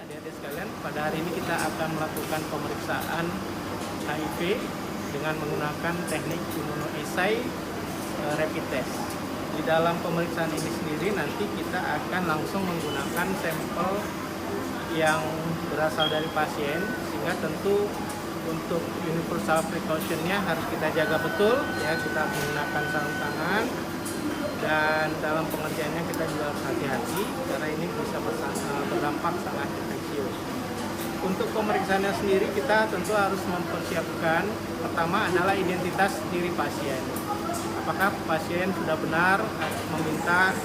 Adik-adik sekalian, pada hari ini kita akan melakukan pemeriksaan HIV dengan menggunakan teknik immunoassay rapid test. Di dalam pemeriksaan ini sendiri nanti kita akan langsung menggunakan sampel yang berasal dari pasien, sehingga tentu untuk universal precaution-nya harus kita jaga betul ya, kita menggunakan sarung tangan, dan dalam pengerjaannya kita juga harus hati-hati karena ini bisa berdampak sangat infeksius. Untuk pemeriksaannya sendiri kita tentu harus mempersiapkan, pertama adalah identitas diri pasien. Apakah pasien sudah benar meminta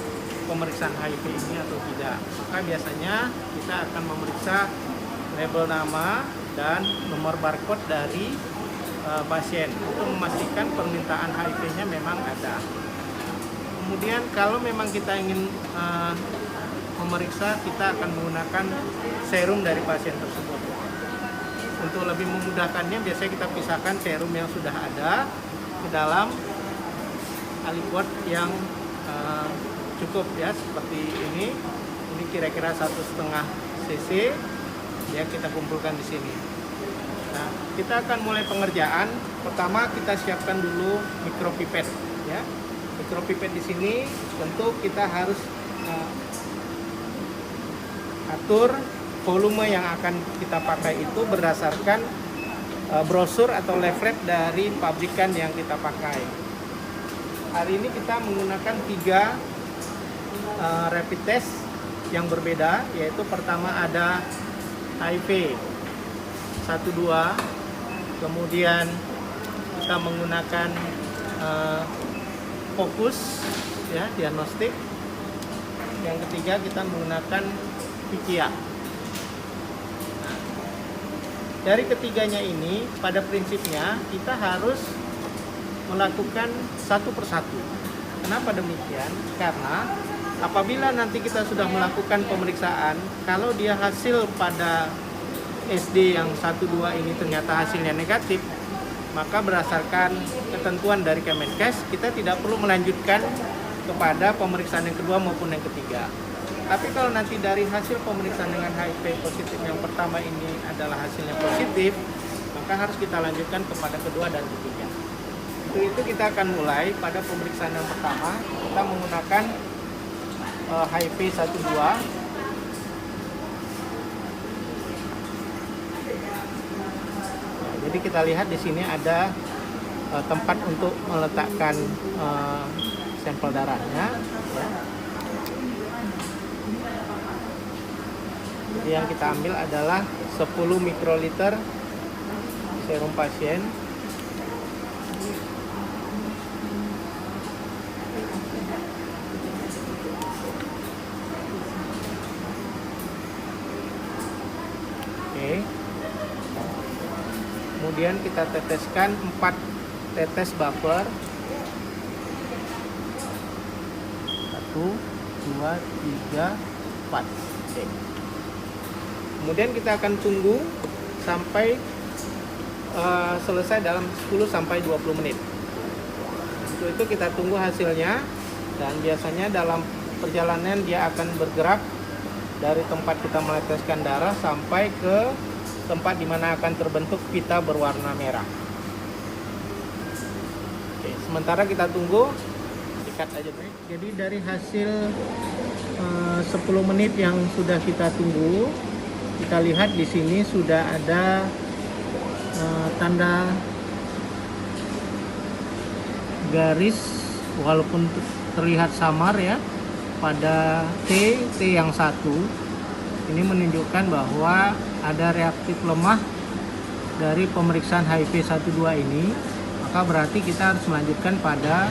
pemeriksaan HIV ini atau tidak. Maka biasanya kita akan memeriksa label nama dan nomor barcode dari pasien untuk memastikan permintaan HIV-nya memang ada. Kemudian kalau memang kita ingin memeriksa, kita akan menggunakan serum dari pasien tersebut. Untuk lebih memudahkannya, biasanya kita pisahkan serum yang sudah ada ke dalam aliquot yang cukup ya, seperti ini. Ini kira-kira 1,5 cc ya, kita kumpulkan di sini. Nah, kita akan mulai pengerjaan. Pertama kita siapkan dulu mikropipet ya. Mikropipet di sini tentu kita harus atur volume yang akan kita pakai itu berdasarkan brosur atau leaflet dari pabrikan yang kita pakai. Hari ini kita menggunakan 3 rapid test yang berbeda, yaitu pertama ada HIV 1-2, kemudian kita menggunakan fokus ya, diagnostik. Yang ketiga kita menggunakan PCA. Nah, dari ketiganya ini pada prinsipnya kita harus melakukan satu persatu. Kenapa demikian? Karena apabila nanti kita sudah melakukan pemeriksaan, kalau dia hasil pada SD yang 1-2 ini ternyata hasilnya negatif, maka berdasarkan ketentuan dari Kemenkes, kita tidak perlu melanjutkan kepada pemeriksaan yang kedua maupun yang ketiga. Tapi kalau nanti dari hasil pemeriksaan dengan HIV positif yang pertama ini adalah hasilnya positif, maka harus kita lanjutkan kepada kedua dan ketiga. Untuk itu kita akan mulai pada pemeriksaan yang pertama, kita menggunakan HIV 1-2. Jadi kita lihat di sini ada tempat untuk meletakkan sampel darahnya. Ya. Jadi yang kita ambil adalah 10 mikroliter serum pasien. Oke. Kemudian kita teteskan 4 tetes buffer. 1, 2, 3, 4. Oke. Kemudian kita akan tunggu sampai selesai dalam 10-20 menit. Untuk itu kita tunggu hasilnya, dan biasanya dalam perjalanan dia akan bergerak dari tempat kita meneteskan darah sampai ke tempat di mana akan terbentuk pita berwarna merah. Oke, sementara kita tunggu, dikat aja dulu. Jadi dari hasil 10 menit yang sudah kita tunggu, kita lihat di sini sudah ada tanda garis, walaupun terlihat samar ya, pada T yang 1. Ini menunjukkan bahwa ada reaktif lemah dari pemeriksaan HIV 1-2 ini. Maka berarti kita harus melanjutkan pada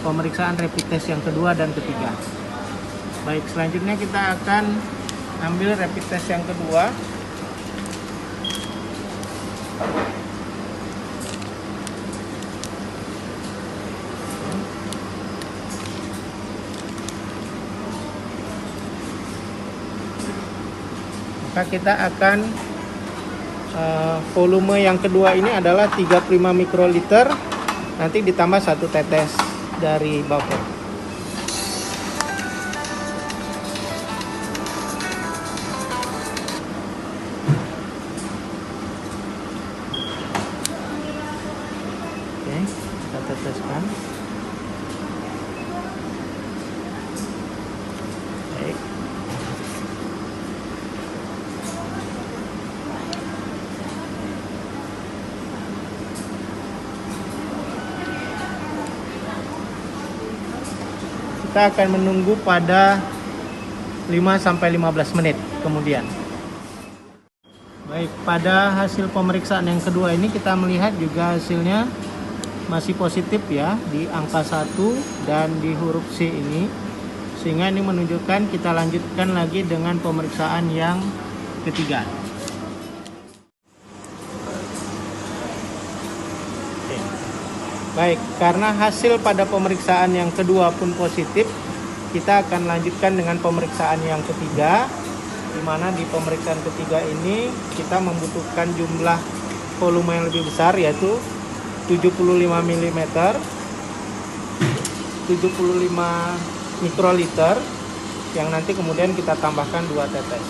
pemeriksaan rapid test yang kedua dan ketiga. Baik, selanjutnya kita akan ambil rapid test yang kedua. Maka kita akan volume yang kedua ini adalah 35 mikroliter, nanti ditambah 1 tetes dari buffer. kita akan menunggu pada 5-15 menit kemudian. Baik, pada hasil pemeriksaan yang kedua ini kita melihat juga hasilnya masih positif ya di angka 1 dan di huruf C ini. Sehingga ini menunjukkan kita lanjutkan lagi dengan pemeriksaan yang ketiga. Oke. Baik, karena hasil pada pemeriksaan yang kedua pun positif, kita akan lanjutkan dengan pemeriksaan yang ketiga, di mana di pemeriksaan ketiga ini kita membutuhkan jumlah volume yang lebih besar, yaitu 75 mm, 75 mikroliter, yang nanti kemudian kita tambahkan 2 tetes.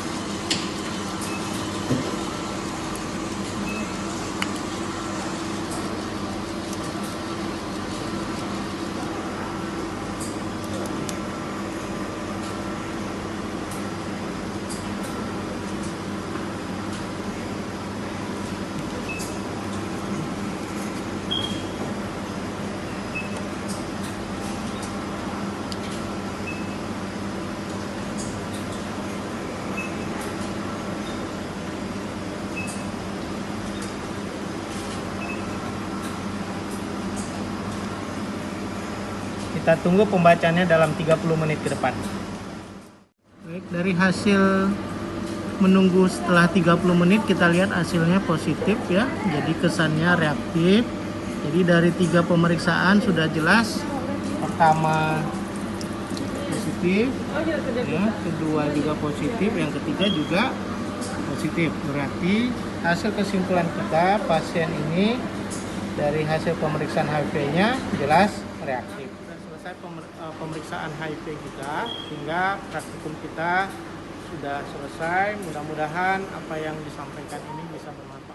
Kita tunggu pembacaannya dalam 30 menit ke depan. Baik, dari hasil menunggu setelah 30 menit kita lihat hasilnya positif ya. Jadi kesannya reaktif. Jadi dari 3 pemeriksaan sudah jelas. Pertama positif, ya, kedua juga positif, yang ketiga juga positif. Berarti hasil kesimpulan kita, pasien ini dari hasil pemeriksaan HIV-nya jelas reaktif. Selesai pemeriksaan HIV kita, hingga praktikum kita sudah selesai. Mudah-mudahan apa yang disampaikan ini bisa bermanfaat.